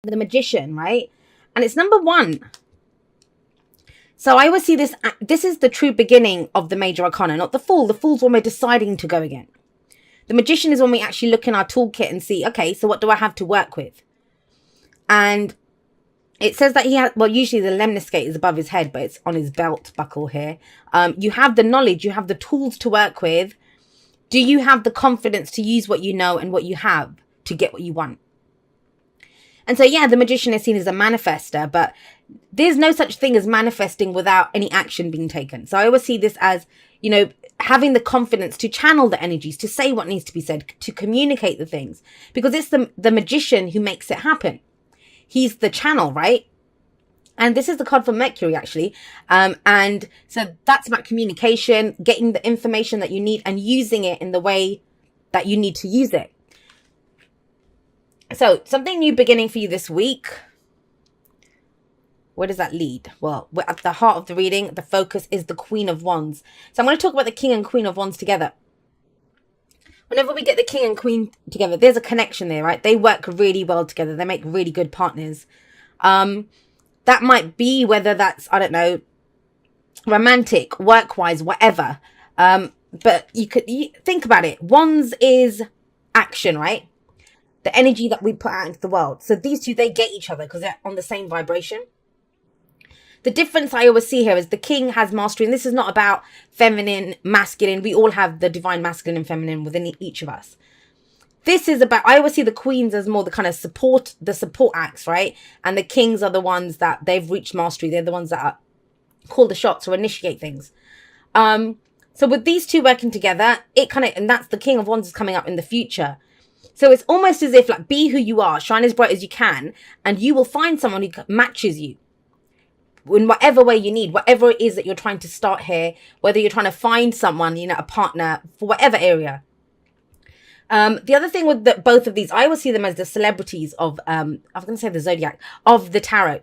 the Magician, right? And it's number 1. So I always see this. This is the true beginning of the major arcana, not the Fool. The Fool's when we're deciding to go again. The Magician is when we actually look in our toolkit and see, okay, so what do I have to work with? And it says that he has, well, usually the lemniscate is above his head, but it's on his belt buckle here. You have the knowledge, you have the tools to work with. Do you have the confidence to use what you know and what you have to get what you want? And so, yeah, the Magician is seen as a manifester, but there's no such thing as manifesting without any action being taken. So I always see this as, you know, having the confidence to channel the energies, to say what needs to be said, to communicate the things, because it's the Magician who makes it happen. He's the channel, right? And this is the card for Mercury, actually. And so that's about communication, getting the information that you need and using it in the way that you need to use it. So something new beginning for you this week. Where does that lead? Well, we're at the heart of the reading. The focus is the Queen of Wands. So I'm going to talk about the King and Queen of Wands together. Whenever we get the King and Queen together, there's a connection there, right? They work really well together. They make really good partners. That might be whether that's, I don't know, romantic, work-wise, whatever. But you think about it. Wands is action, right? The energy that we put out into the world. So these two, they get each other because they're on the same vibration. The difference I always see here is the King has mastery, and this is not about feminine, masculine. We all have the divine masculine and feminine within each of us. This is about, I always see the Queens as more the kind of support, the support acts, right? And the Kings are the ones that they've reached mastery. They're the ones that call the shots or initiate things. So with these two working together, it kind of, and that's the King of Wands is coming up in the future. So it's almost as if, like, be who you are, shine as bright as you can, and you will find someone who matches you in whatever way you need, whatever it is that you're trying to start here, whether you're trying to find someone, you know, a partner for whatever area. The other thing with both of these, I always see them as the celebrities of, I was going to say the zodiac, of the tarot.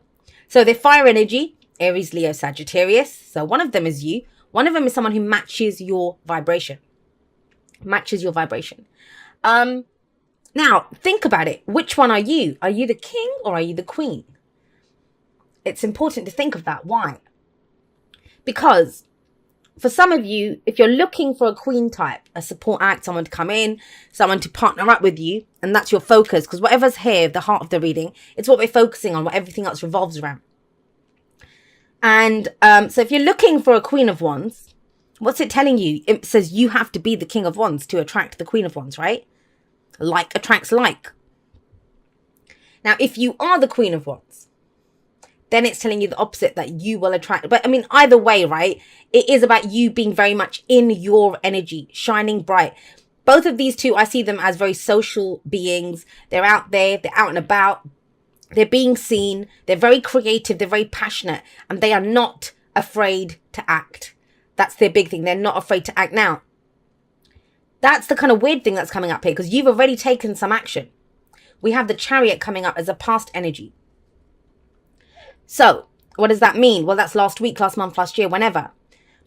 So they're fire energy, Aries, Leo, Sagittarius. So one of them is you. One of them is someone who matches your vibration. Matches your vibration. Now, think about it. Which one are you? Are you the King or are you the Queen? It's important to think of that. Why? Because for some of you, if you're looking for a Queen type, a support act, someone to come in, someone to partner up with you, and that's your focus, because whatever's here, the heart of the reading, it's what we're focusing on, what everything else revolves around. And so if you're looking for a Queen of Wands, what's it telling you? It says you have to be the King of Wands to attract the Queen of Wands, right? Like attracts like. Now, if you are the Queen of Wands, then it's telling you the opposite, that you will attract. But I mean, either way, right? It is about you being very much in your energy, shining bright. Both of these two, I see them as very social beings. They're out there, they're out and about. They're being seen. They're very creative. They're very passionate. And they are not afraid to act. That's their big thing. They're not afraid to act. Now, that's the kind of weird thing that's coming up here, because you've already taken some action. We have the Chariot coming up as a past energy. So what does that mean? Well, that's last week, last month, last year, whenever.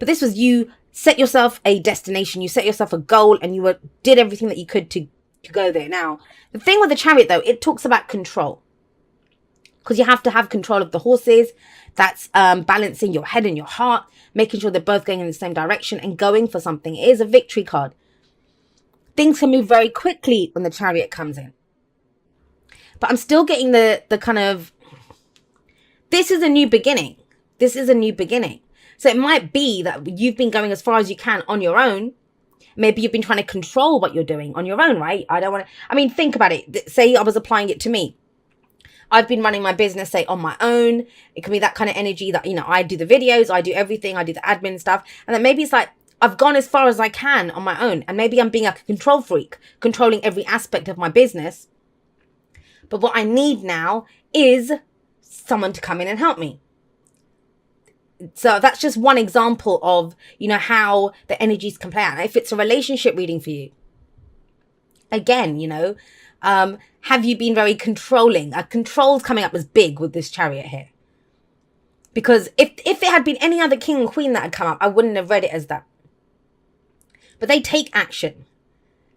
But this was you set yourself a destination. You set yourself a goal and you did everything that you could to go there. Now, the thing with the Chariot, though, it talks about control. Because you have to have control of the horses. That's balancing your head and your heart, making sure they're both going in the same direction and going for something. It is a victory card. Things can move very quickly when the Chariot comes in. But I'm still getting the kind of, this is a new beginning. This is a new beginning. So it might be that you've been going as far as you can on your own. Maybe you've been trying to control what you're doing on your own, right? I mean, think about it. Say I was applying it to me. I've been running my business, say, on my own. It can be that kind of energy that, you know, I do the videos, I do everything, I do the admin stuff. And then maybe it's like, I've gone as far as I can on my own. And maybe I'm being like a control freak, controlling every aspect of my business. But what I need now is someone to come in and help me. So that's just one example of, you know, how the energies can play out. If it's a relationship reading for you, again, you know, have you been very controlling? Control's coming up as big with this Chariot here. Because if it had been any other king and queen that had come up, I wouldn't have read it as that. But they take action.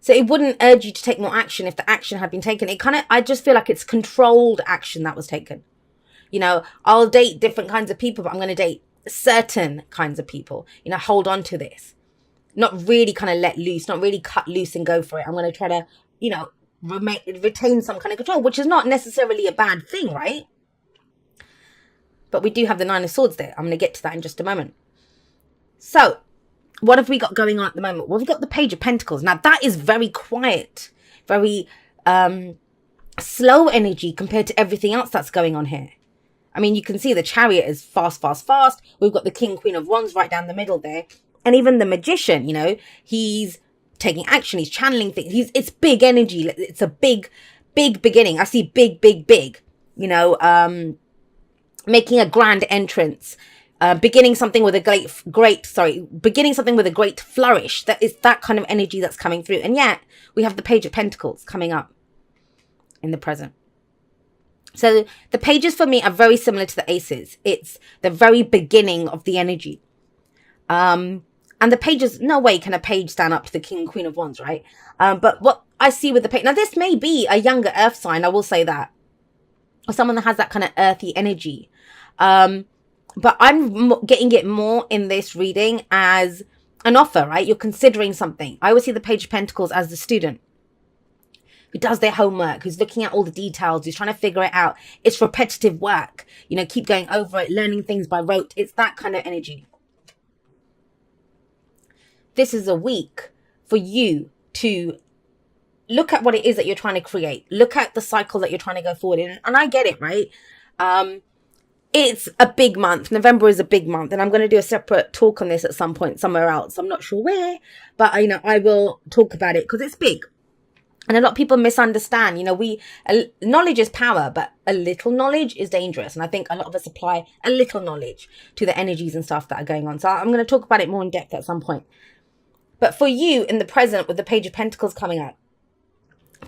So it wouldn't urge you to take more action if the action had been taken. I just feel like it's controlled action that was taken. I'll date different kinds of people, but I'm going to date certain kinds of people. Hold on to this. Not really kind of let loose, not really cut loose and go for it. I'm going to try to, retain some kind of control, which is not necessarily a bad thing, right? But we do have the Nine of Swords there. I'm going to get to that in just a moment. So, what have we got going on at the moment? Well, we've got the Page of Pentacles. Now, that is very quiet, very slow energy compared to everything else that's going on here. I mean, you can see the Chariot is fast, fast, fast. We've got the King, Queen of Wands right down the middle there. And even the Magician, he's taking action. He's channeling things. It's big energy. It's a big, big beginning. I see big, big, big, making a grand entrance. Beginning something with beginning something with a great flourish. That is that kind of energy that's coming through. And yet we have the Page of Pentacles coming up in the present. So the pages for me are very similar to the aces. It's the very beginning of the energy. And the pages, no way can a page stand up to the King and Queen of Wands, right? But what I see with the page, now this may be a younger earth sign, I will say that. Or someone that has that kind of earthy energy. But I'm getting it more in this reading as an offer, right? You're considering something. I always see the Page of Pentacles as the student who does their homework, who's looking at all the details, who's trying to figure it out. It's repetitive work. Keep going over it, learning things by rote. It's that kind of energy. This is a week for you to look at what it is that you're trying to create. Look at the cycle that you're trying to go forward in. And I get it, right? It's a big month. November is a big month. And I'm going to do a separate talk on this at some point somewhere else. I'm not sure where, but I will talk about it because it's big. And a lot of people misunderstand, knowledge is power, but a little knowledge is dangerous. And I think a lot of us apply a little knowledge to the energies and stuff that are going on. So I'm going to talk about it more in depth at some point. But for you in the present with the Page of Pentacles coming up,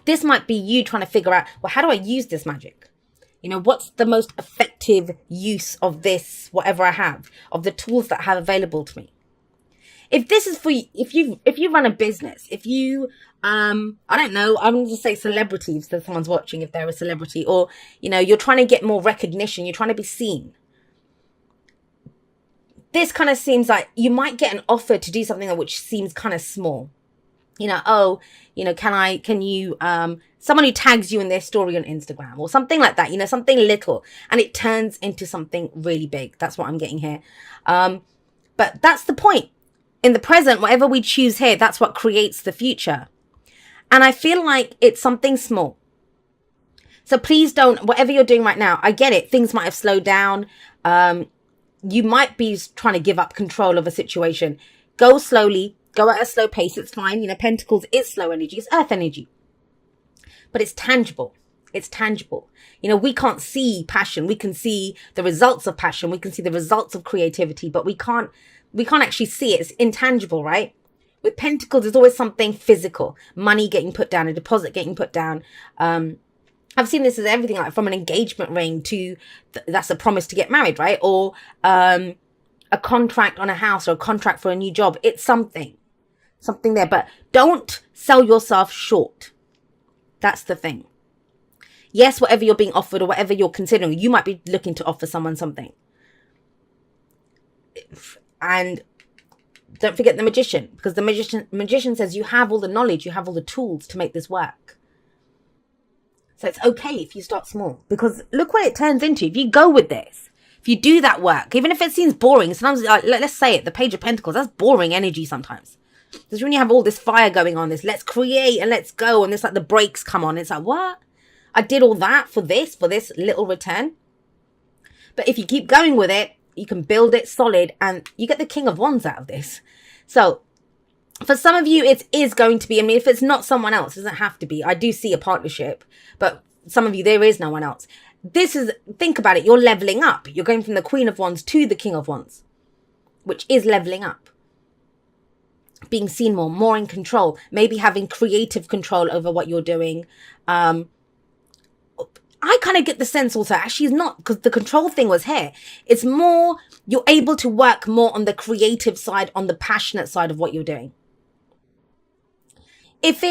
this might be you trying to figure out, well, how do I use this magic? What's the most effective use of this, whatever I have, of the tools that I have available to me? If this is for you, if you run a business, if you, I don't know, I'm going to say celebrities, so someone's watching if they're a celebrity, or, you're trying to get more recognition, you're trying to be seen. This kind of seems like you might get an offer to do something which seems kind of small. Can you, someone who tags you in their story on Instagram or something like that, something little, and it turns into something really big. That's what I'm getting here. But that's the point. In the present, whatever we choose here, that's what creates the future. And I feel like it's something small. So please don't, whatever you're doing right now, I get it. Things might have slowed down. You might be trying to give up control of a situation. Go slowly, go at a slow pace. It's fine. Pentacles is slow energy. It's earth energy. But it's tangible. It's tangible. We can't see passion. We can see the results of passion. We can see the results of creativity, but we can't actually see it. It's intangible, right? With Pentacles, there's always something physical. Money getting put down, a deposit getting put down. I've seen this as everything, like from an engagement ring to that's a promise to get married, right? Or a contract on a house or a contract for a new job. It's something there. But don't sell yourself short. That's the thing. Yes, whatever you're being offered or whatever you're considering, you might be looking to offer someone something. And don't forget the Magician, because the magician says you have all the knowledge, you have all the tools to make this work. So it's okay if you start small, because look what it turns into. If you go with this, if you do that work, even if it seems boring, sometimes, let's say it, the Page of Pentacles, that's boring energy sometimes. Because when you have all this fire going on, this let's create and let's go, and it's like the brakes come on. It's like, what? I did all that for this little return. But if you keep going with it, you can build it solid and you get the King of Wands out of this. So for some of you, it is going to be, if it's not someone else, it doesn't have to be. I do see a partnership, but some of you, there is no one else. Think about it. You're leveling up. You're going from the Queen of Wands to the King of Wands, which is leveling up. Being seen more in control, maybe having creative control over what you're doing. I kind of get the sense also, actually it's not, because the control thing was here. It's more, you're able to work more on the creative side, on the passionate side of what you're doing. if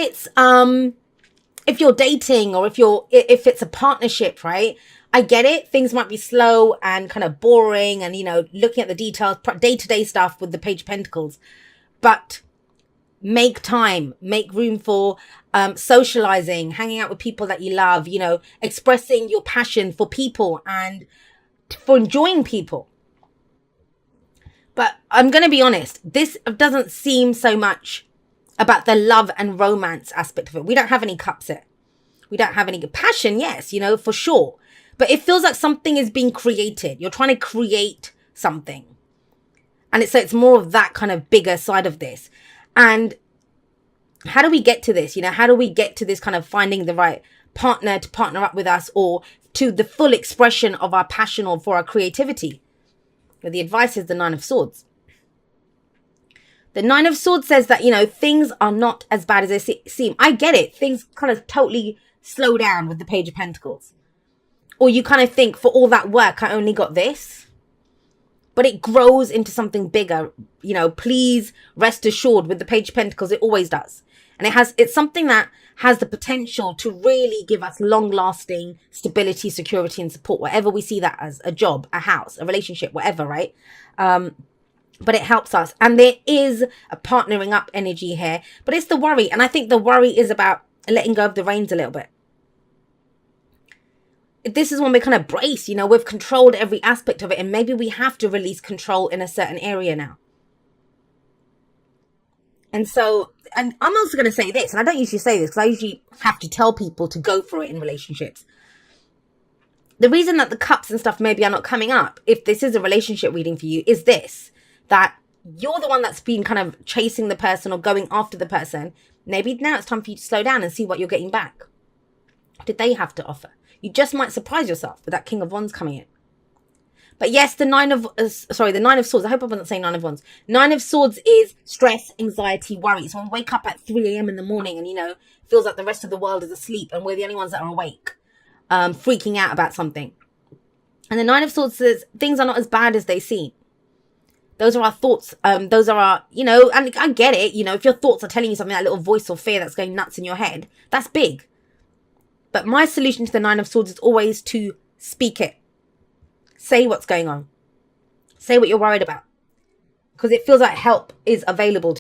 you're dating, or if it's a partnership, right? I get it. Things might be slow and kind of boring and, looking at the details, day-to-day stuff with the Page of Pentacles. But make time, make room for socializing, hanging out with people that you love, expressing your passion for people and for enjoying people. But I'm going to be honest, this doesn't seem so much about the love and romance aspect of it. We don't have any cups here. We don't have any passion, yes, for sure. But it feels like something is being created. You're trying to create something. And it's more of that kind of bigger side of this. And how do we get to this? How do we get to this kind of finding the right partner to partner up with us, or to the full expression of our passion or for our creativity? Well, the advice is the Nine of Swords. The Nine of Swords says that, things are not as bad as they seem. I get it. Things kind of totally slow down with the Page of Pentacles. Or you kind of think, for all that work, I only got this. But it grows into something bigger. Please rest assured, with the Page of Pentacles, it always does. And it's something that has the potential to really give us long-lasting stability, security, and support, whatever we see that as: a job, a house, a relationship, whatever, right? But it helps us. And there is a partnering up energy here. But it's the worry. And I think the worry is about letting go of the reins a little bit. This is when we kind of brace, we've controlled every aspect of it. And maybe we have to release control in a certain area now. And so, and I'm also going to say this, and I don't usually say this because I usually have to tell people to go for it in relationships. The reason that the cups and stuff maybe are not coming up, if this is a relationship reading for you, is this: that you're the one that's been kind of chasing the person or going after the person. Maybe now it's time for you to slow down and see what you're getting back. What did they have to offer? You just might surprise yourself with that King of Wands coming in. But yes, the Nine of Swords. I hope I'm not saying Nine of Wands. Nine of Swords is stress, anxiety, worry. So when we wake up at 3 a.m. in the morning and, feels like the rest of the world is asleep and we're the only ones that are awake, freaking out about something. And the Nine of Swords says things are not as bad as they seem. Those are our thoughts. Those are our, and I get it. If your thoughts are telling you something, that little voice or fear that's going nuts in your head, that's big. But my solution to the Nine of Swords is always to speak it. Say what's going on. Say what you're worried about. Because it feels like help is available to